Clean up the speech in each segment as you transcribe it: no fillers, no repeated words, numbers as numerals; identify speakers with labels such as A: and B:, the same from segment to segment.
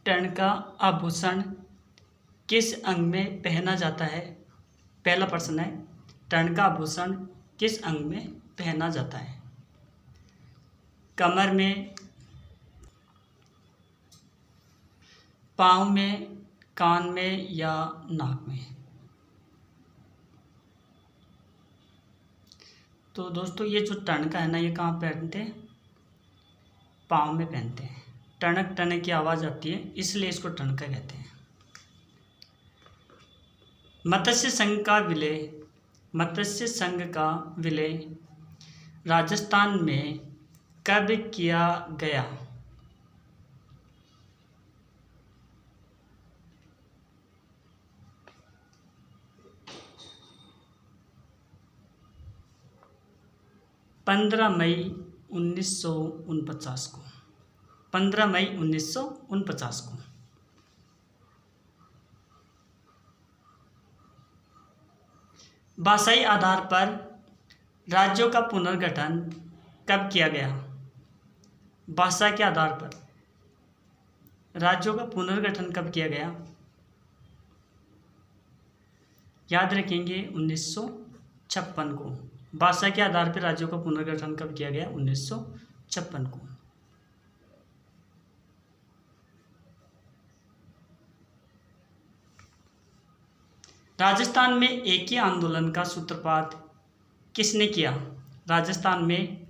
A: Ton का आभूषण किस अंग में पहना जाता है? पहला प्रश्न है, टन का आभूषण किस अंग में पहना जाता है? कमर में, पाँव में, कान में या नाक में? तो दोस्तों ये जो टन का है ना, ये कहाँ पहनते हैं? पाँव में पहनते हैं। टनक टनक की आवाज़ आती है, इसलिए इसको टन का कहते हैं। मत्स्य संघ का विलय राजस्थान में कब किया गया? पंद्रह मई 1949 को। 15 मई 1949 को। भाषाई आधार पर राज्यों का पुनर्गठन कब किया गया? भाषा के आधार पर राज्यों का पुनर्गठन कब किया गया? याद रखेंगे 1956 को। भाषा के आधार पर राज्यों का पुनर्गठन कब किया गया? 1956 को। राजस्थान में एक ही आंदोलन का सूत्रपात किसने किया? राजस्थान में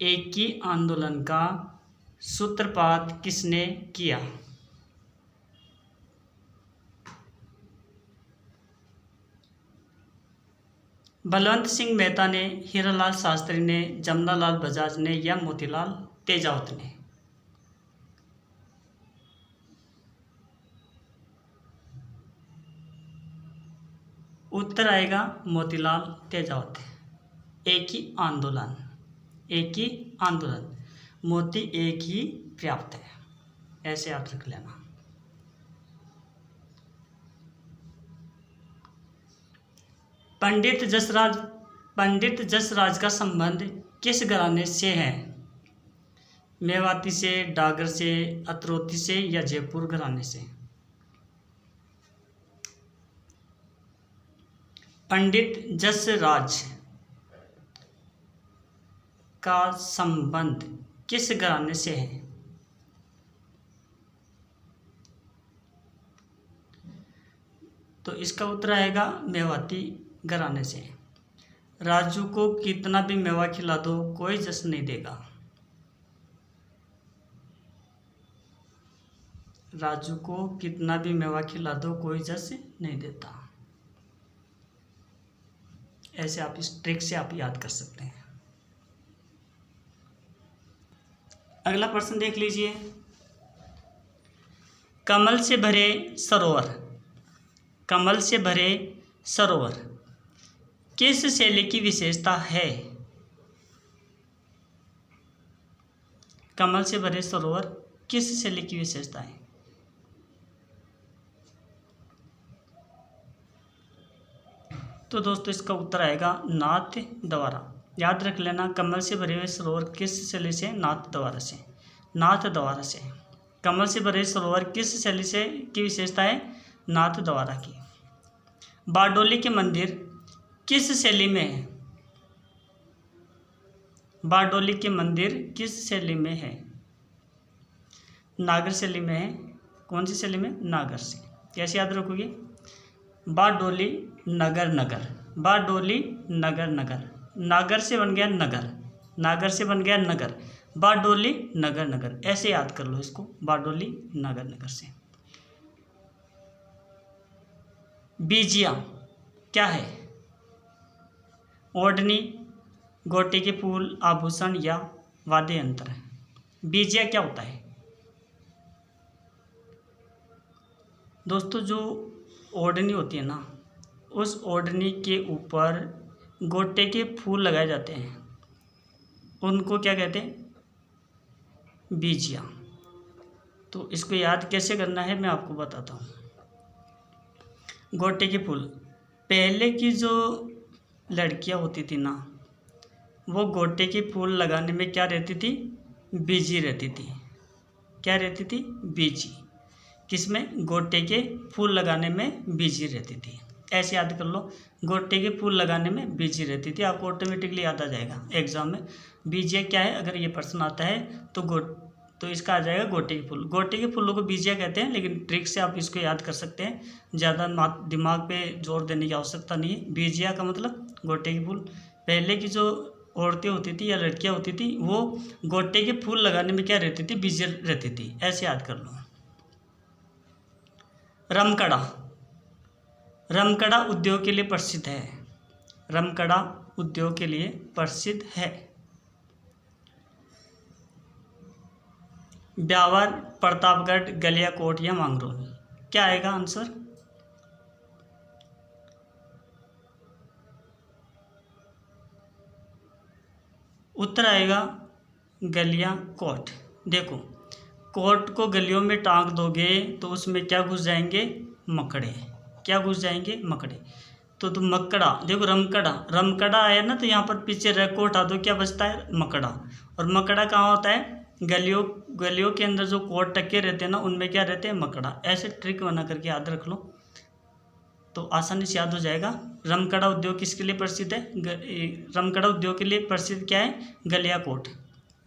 A: एक ही आंदोलन का सूत्रपात किसने किया? बलवंत सिंह मेहता ने, हीरालाल शास्त्री ने, जमनालाल बजाज ने या मोतीलाल तेजावत ने? उत्तर आएगा मोतीलाल तेजावत। एक ही आंदोलन, मोती एक ही पर्याप्त है, ऐसे याद रख लेना। पंडित जसराज का संबंध किस घराने से है? मेवाती से, डागर से, अतरौती से या जयपुर घराने से? पंडित जसराज का संबंध किस घराने से है? तो इसका उत्तर आएगा मेवाती घराने से। राजू को कितना भी मेवा खिला दो कोई जस नहीं देगा। राजू को कितना भी मेवा खिला दो कोई जस नहीं देता। ऐसे आप इस ट्रिक से आप याद कर सकते हैं। अगला प्रश्न देख लीजिए। कमल से भरे सरोवर किस शैली की विशेषता है? कमल से भरे सरोवर किस शैली की विशेषता है? तो दोस्तों इसका उत्तर आएगा नाथ द्वारा। याद रख लेना, कमल से भरे हुए सरोवर किस शैली से? नाथ द्वारा से। कमल से भरे सरोवर किस शैली से की विशेषता है? नाथ द्वारा की। बारडोली के मंदिर किस शैली में है? बारडोली के मंदिर किस शैली में है? नागर शैली में है। कौन सी शैली में? नागर से। कैसे याद रखोगे? बारडोली नगर। बारडोली नगर। नागर से बन गया नगर। बारडोली नगर। ऐसे याद कर लो इसको, बारडोली नगर से। बीजिया क्या है? ओढ़नी, गोटे के फूल, आभूषण या वाद्य यंत्र है? बीजिया क्या होता है? दोस्तों जो ओढ़नी होती है ना, उस ओढ़नी के ऊपर गोटे के फूल लगाए जाते हैं, उनको क्या कहते हैं? बीजिया। तो इसको याद कैसे करना है मैं आपको बताता हूँ। गोटे के फूल, पहले की जो लड़कियाँ होती थी ना, वो गोटे के फूल लगाने में क्या रहती थी? बिजी रहती थी। क्या रहती थी? बिजी। किसमें, गोटे के फूल लगाने में बिजी रहती थी। ऐसे याद कर लो, गोटे के फूल लगाने में बिजी रहती थी, आपको ऑटोमेटिकली याद आ जाएगा एग्जाम में। बीजिया क्या है, अगर ये प्रश्न आता है तो इसका आ जाएगा गोटे के फूल। गोटे के फूलों को बीजिया कहते हैं, लेकिन ट्रिक से आप इसको याद कर सकते हैं, ज़्यादा दिमाग पे जोर देने की आवश्यकता नहीं है। बीजिया का मतलब गोटे के फूल। पहले की जो औरतें होती थी या लड़कियां होती थी वो गोटे के फूल लगाने में क्या रहती थी, बिजी रहती थी। ऐसे याद कर लो। रमकड़ा, रमकड़ा उद्योग के लिए प्रसिद्ध है। रमकड़ा उद्योग के लिए प्रसिद्ध है। ब्यावर, प्रतापगढ़, गलियाकोट या मांगरोल, क्या आएगा आंसर? उत्तर आएगा गलियाकोट। देखो, कोट को गलियों में टांग दोगे तो उसमें क्या घुस जाएंगे, मकड़े। क्या घुस जाएंगे, मकड़े। तो मकड़ा, देखो रमकड़ा, रमकड़ा आया ना, तो यहाँ पर पीछे र को हटा दो, क्या बचता है, मकड़ा। और मकड़ा कहाँ होता है, गलियों के अंदर जो कोट टके रहते हैं ना, उनमें क्या रहते हैं, मकड़ा। ऐसे ट्रिक बना करके याद रख लो तो आसानी से याद हो जाएगा। रमकड़ा उद्योग किसके लिए प्रसिद्ध है, रमकड़ा उद्योग के लिए प्रसिद्ध क्या है, गलियाकोट।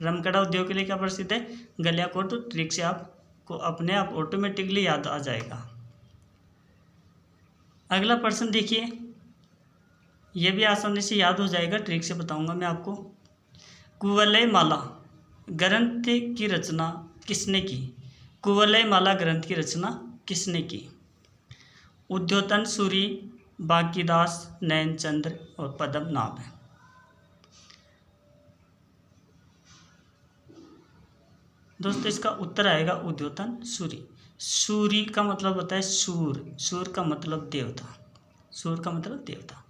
A: रमकड़ा उद्योग के लिए क्या प्रसिद्ध है, गलियाकोट। तो ट्रिक से आपको अपने आप ऑटोमेटिकली याद आ जाएगा। अगला प्रश्न देखिए, यह भी आसानी से याद हो जाएगा, ट्रिक से बताऊंगा मैं आपको। कुवलय माला ग्रंथ की रचना किसने की? कुवलय माला ग्रंथ की रचना किसने की? उद्योतन सूरी, बांकीदास, नयनचंद्र और पद्मनाभ है। दोस्तों इसका उत्तर आएगा उद्योतन सूरी। सूरी का मतलब होता है सूर, सूर का मतलब देवता, सूर का मतलब देवता।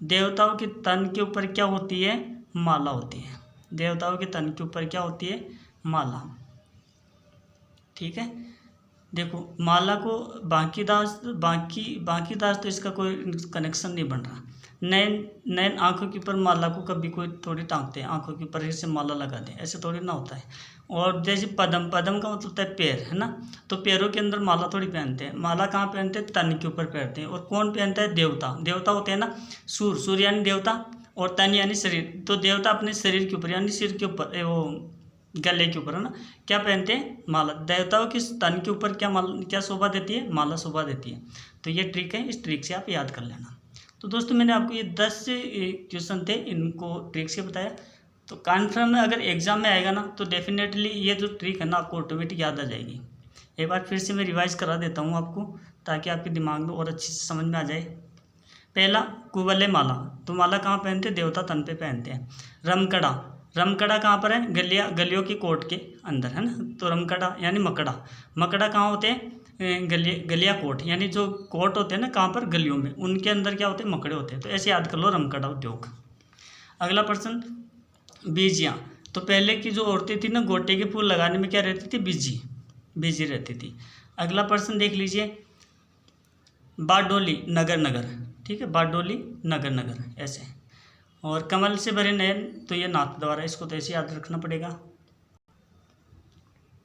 A: देवताओं के तन के ऊपर क्या होती है, माला होती है। देवताओं के तन के ऊपर क्या होती है, माला। ठीक है, देखो माला को बांकीदास तो इसका कोई कनेक्शन नहीं बन रहा। नैन आंखों के ऊपर माला को कभी कोई थोड़ी टांगते हैं, आंखों के ऊपर से माला लगा दें, ऐसे थोड़ी ना होता है। और जैसे पद्म का मतलब होता है पैर, है ना, तो पैरों के अंदर माला थोड़ी पहनते हैं। माला कहाँ पहनते हैं, तन के ऊपर पहनते हैं। और कौन पहनता है, देवता होते हैं ना, सूर यानी देवता, और तन यानी शरीर। तो देवता अपने शरीर के ऊपर यानी सिर के ऊपर, वो गले के ऊपर, है ना, क्या पहनते हैं, माला। देवताओं के तन के ऊपर क्या शोभा देती है, माला शोभा देती है। तो ये ट्रिक है, इस ट्रिक से आप याद कर लेना। तो दोस्तों मैंने आपको ये 10 क्वेश्चन थे, इनको ट्रिक से बताया। तो कॉन्फर्म में अगर एग्जाम में आएगा ना, तो डेफिनेटली ये जो ट्रिक है ना, आपको ऑटोमेटिक याद आ जाएगी। एक बार फिर से मैं रिवाइज करा देता हूँ आपको, ताकि आपके दिमाग में और अच्छी से समझ में आ जाए। पहला, कुवलय माला, तो माला कहाँ पहनते हैं, देवता तन पे पहनते हैं। रमकड़ा कहाँ पर है, गलियों की कोट के अंदर, है ना, तो रमकड़ा यानी मकड़ा कहाँ होते हैं, गलियाकोट यानी जो कोट होते हैं ना, कहाँ पर, गलियों में, उनके अंदर क्या होते हैं, मकड़े होते हैं। तो ऐसे याद कर लो, रमकड़ा उद्योग। अगला प्रश्न, बीजियाँ, तो पहले की जो औरतें थी ना, गोटे के फूल लगाने में क्या रहती थी, बिजी रहती थी। अगला प्रश्न देख लीजिए, बारडोली नगर, ठीक है, बारडोली नगर ऐसे। और कमल से भरे नयन, तो ये नाथ द्वारा, इसको तो ऐसे याद रखना पड़ेगा।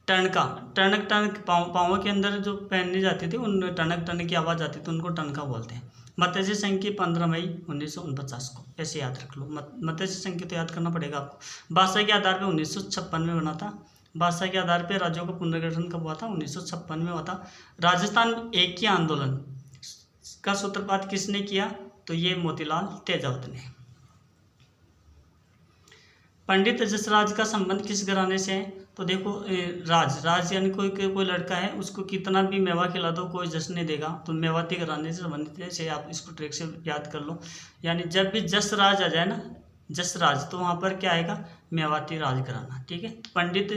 A: टणक पाँव के अंदर जो पहनने जाती थी, उन टणक की आवाज़ आती थी, उनको टणका बोलते हैं। मत्स्य संघ 15 मई 1949 को, ऐसे याद रख लो। मत्स्य संघ तो याद करना पड़ेगा आपको। बादशाह के आधार पर 1956 में बना था। बादशाह के आधार पर राज्यों का पुनर्गठन कब हुआ था, 1956 में हुआ था। राजस्थान एक ही आंदोलन का सूत्रपात किसने किया, तो ये मोतीलाल तेजावत ने। पंडित जसराज का संबंध किस घराने से है, तो देखो राज यानी कोई लड़का है, उसको कितना भी मेवा खिला दो कोई जश्न नहीं देगा, तो मेवाती घराने से संबंधित है। से आप इसको ट्रिक से याद कर लो। यानी जब भी जसराज आ जाए ना, जसराज, तो वहाँ पर क्या आएगा, मेवाती राज घराना। ठीक है, पंडित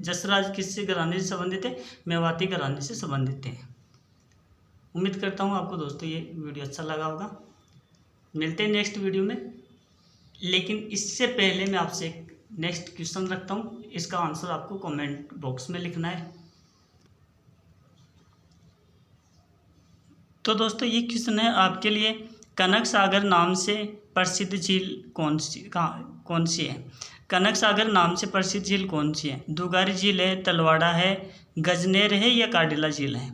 A: जसराज किससे घराने से संबंधित है, मेवाती घराने से संबंधित है। उम्मीद करता हूँ आपको दोस्तों ये वीडियो अच्छा लगा होगा। मिलते हैं नेक्स्ट वीडियो में, लेकिन इससे पहले मैं आपसे एक नेक्स्ट क्वेश्चन रखता हूँ, इसका आंसर आपको कमेंट बॉक्स में लिखना है। तो दोस्तों ये क्वेश्चन है आपके लिए, कनक सागर नाम से प्रसिद्ध झील कौन सी है। कनक सागर नाम से प्रसिद्ध झील कौन सी है? दुगारी झील है, तलवाड़ा है, गजनेर है या कार्डिला झील है?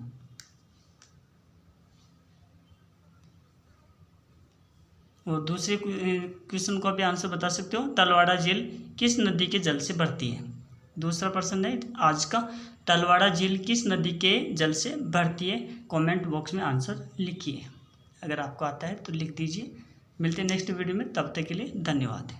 A: और दूसरे क्वेश्चन को भी आंसर बता सकते हो, तलवाड़ा झील किस नदी के जल से भरती है? दूसरा प्रश्न है आज का, तलवाड़ा झील किस नदी के जल से भरती है? कमेंट बॉक्स में आंसर लिखिए, अगर आपको आता है तो लिख दीजिए। मिलते हैं नेक्स्ट वीडियो में, तब तक के लिए धन्यवाद।